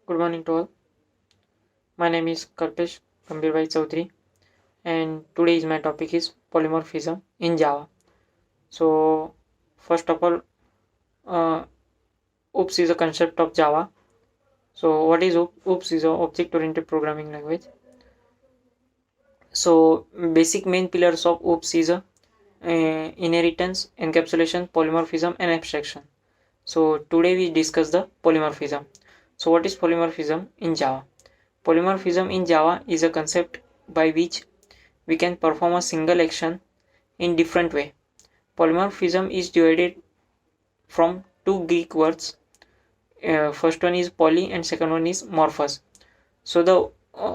Good morning to all. My name is Kalpesh Gambhirbhai Chaudhary, and today's my topic is polymorphism in Java. So, first of all, uh, OOPS is a concept of Java. So, what is OOPS? OOPS is a object-oriented programming language. So, basic main pillars of OOPS is inheritance, encapsulation, polymorphism, and abstraction. So, today we discuss the polymorphism. So, what is polymorphism in Java? Polymorphism in Java is a concept by which we can perform a single action in different way. Polymorphism is divided from two Greek words. First one is poly and second one is morphos. So the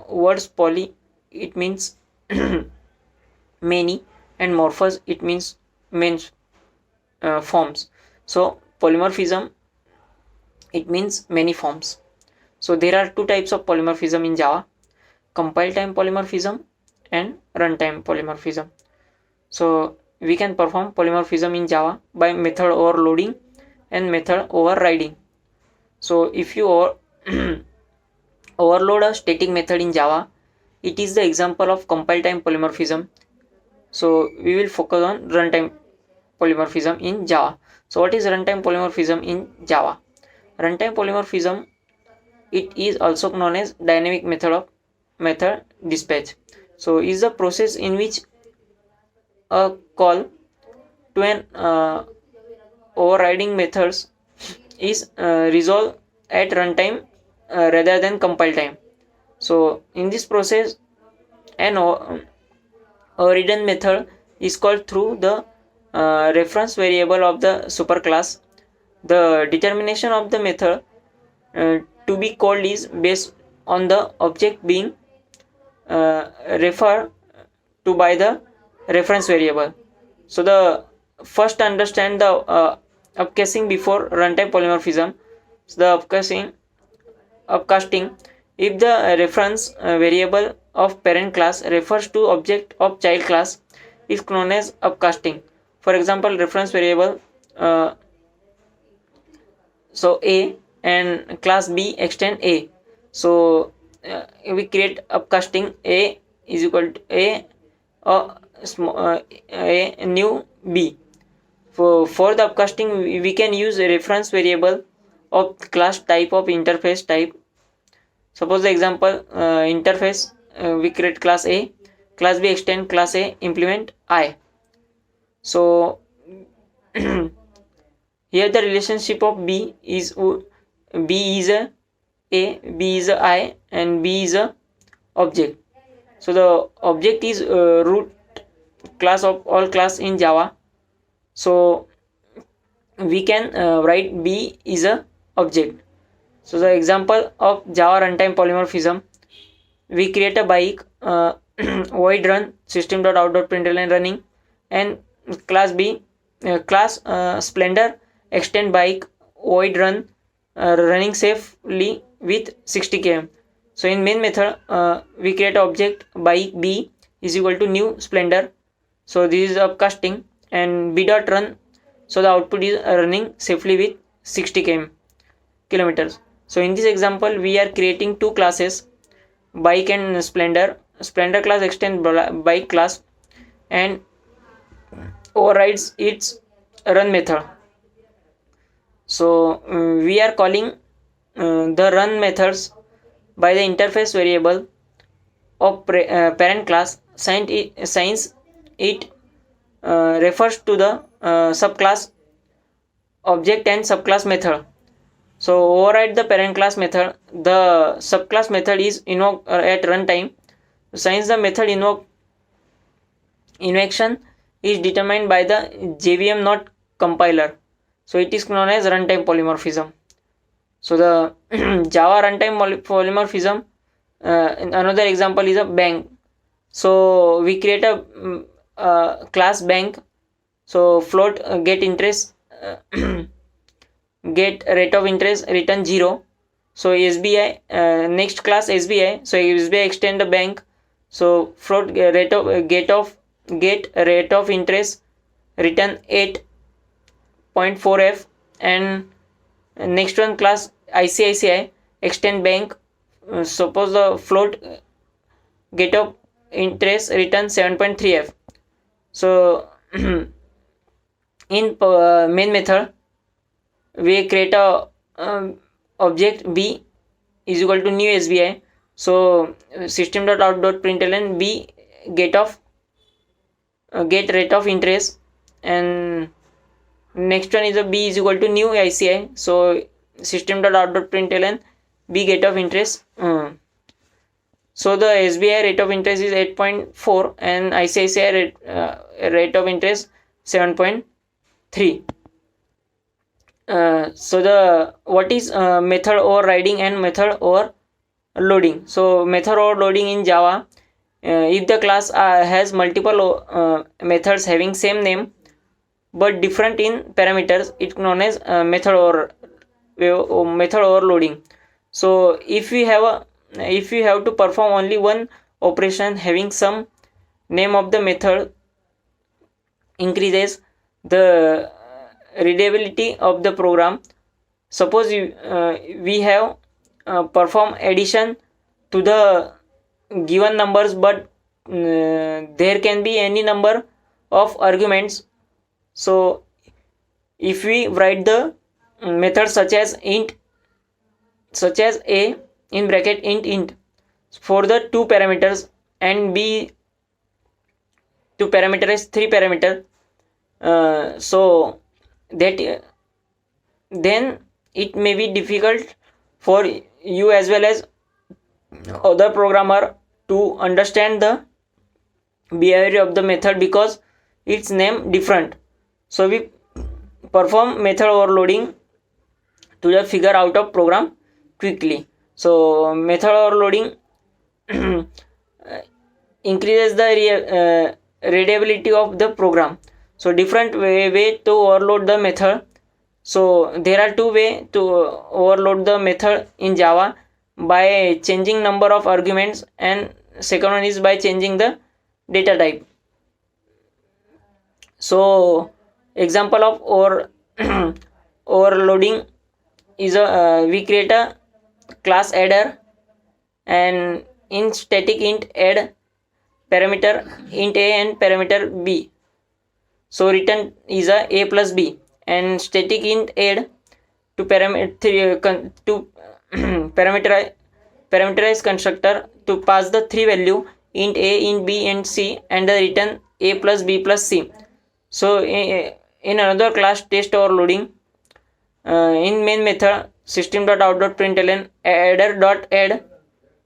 words poly, it means many, and morphos, it means forms. So polymorphism, it means many forms. So there are two types of polymorphism in Java: compile time polymorphism and runtime polymorphism. So we can perform polymorphism in Java by method overloading and method overriding. So if you overload a static method in Java, it is the example of compile time polymorphism. So we will focus on runtime polymorphism in Java. So what is runtime polymorphism in Java? Runtime polymorphism, it is also known as dynamic method dispatch. So is the process in which a call to an overriding methods is resolved at runtime rather than compile time. So in this process, an overridden method is called through the reference variable of the superclass. The determination of the method to be called is based on the object being referred to by the reference variable. So the first understand the upcasing before runtime polymorphism. So the upcasting, if the reference variable of parent class refers to object of child class, is known as upcasting. For example, reference variable so a and class b extend a. So we create upcasting a is equal to a new b. For the upcasting, we can use a reference variable of class type of interface type. Suppose the example interface, we create class A, class B extend class A, implement I. So here the relationship of B is B is a B is a I, and B is a object. So the object is root class of all class in Java. So we can write B is a object. So the example of Java runtime polymorphism, we create a bike void run system.out.println running, and class B class splendor extend bike void run running safely with 60 km. So in main method, we create object bike B is equal to new splendor. So this is upcasting, and b dot run, so the output is running safely with 60 kilometers. So in this example, we are creating two classes, bike and splendor. Splendor class extend bike class and overrides its run method. So we are calling the run methods by the interface variable of parent class, since it refers to the subclass object and subclass method. So override the parent class method. The subclass method is invoked at runtime. Since the method invocation is determined by the JVM not compiler, so it is known as runtime polymorphism. So the Java runtime polymorphism, another example is a bank. So we create a class bank. So float get interest get rate of interest return 0. So SBI next class SBI. So SBI extend the bank. So float rate of get rate of interest return 8.4f, and next one class ICICI. extend bank. Suppose the float get of interest return 7.3f. So in main method we create a object b is equal to new SBI. So system.out.println b get rate of interest, and next one is a b is equal to new ICI. So system.out.println b get of interest. So the SBI rate of interest is 8.4 and ICICI rate of interest 7.3. So the what is method overriding and method overloading? So method overloading in Java, if the class has multiple methods having same name but different in parameters, it's known as method overloading. So if we have to perform only one operation having some name of the method, increases the readability of the program. Suppose we have perform addition to the given numbers, but there can be any number of arguments. So if we write the method such as a in bracket int for the two parameters and b to parameterize three parameter, so that then it may be difficult for you as well as other programmer to understand the behavior of the method because its name different. So we perform method overloading to just figure out of program quickly. So method overloading increases the readability of the program. So different way to overload the method. So there are two ways to overload the method in Java: by changing number of arguments, and second one is by changing the data type. So example of overloading is we create a class adder, and in static int add parameter int a and parameter b. So return is a plus b, and static int add to parameterize constructor to pass the three value int a, int b, and c, and the return a plus b plus c. So in another class test overloading, in main method system.out.println adder.add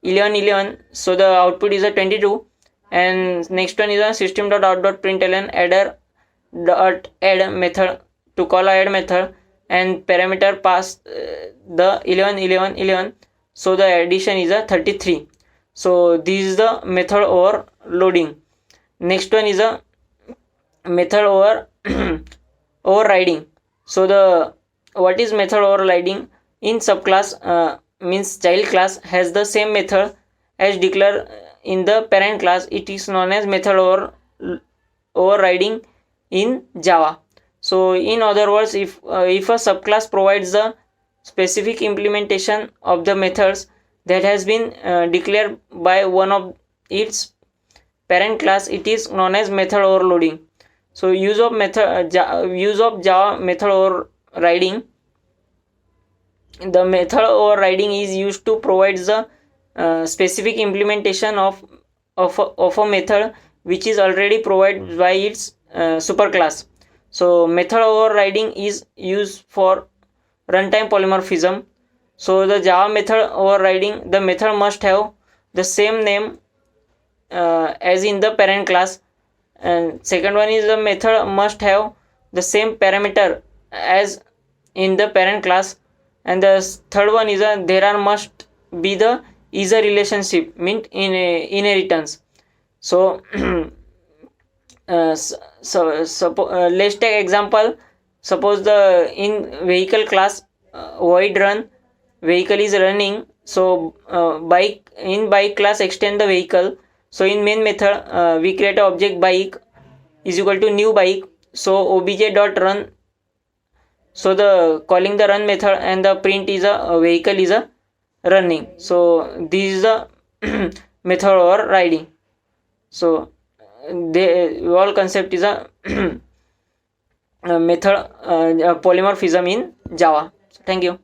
11, so the output is a 22, and next one is a system.out.println adder.add method to call a add method, and parameter pass the 11, so the addition is a 33. So this is the method overloading. Next one is a method overriding. So the what is method overriding? In subclass means child class has the same method as declared in the parent class, it is known as method overriding in Java. So in other words, if a subclass provides the specific implementation of the methods that has been declared by one of its parent class, it is known as method overloading. So use of Java method overriding. The method overriding is used to provide the specific implementation of a method which is already provided by its superclass. So method overriding is used for runtime polymorphism. So the Java method overriding, the method must have the same name as in the parent class, and second one is the method must have the same parameter as in the parent class, and the third one is there must be the is a relationship meant in inheritance. So let's take example. Suppose the in vehicle class void run vehicle is running, so bike class extend the vehicle. So in main method we create a object bike is equal to new bike, so obj dot run, so the calling the run method, and the print is a vehicle is a running. So this is the method or riding. So they all concept is a method polymorphism in Java. Thank you.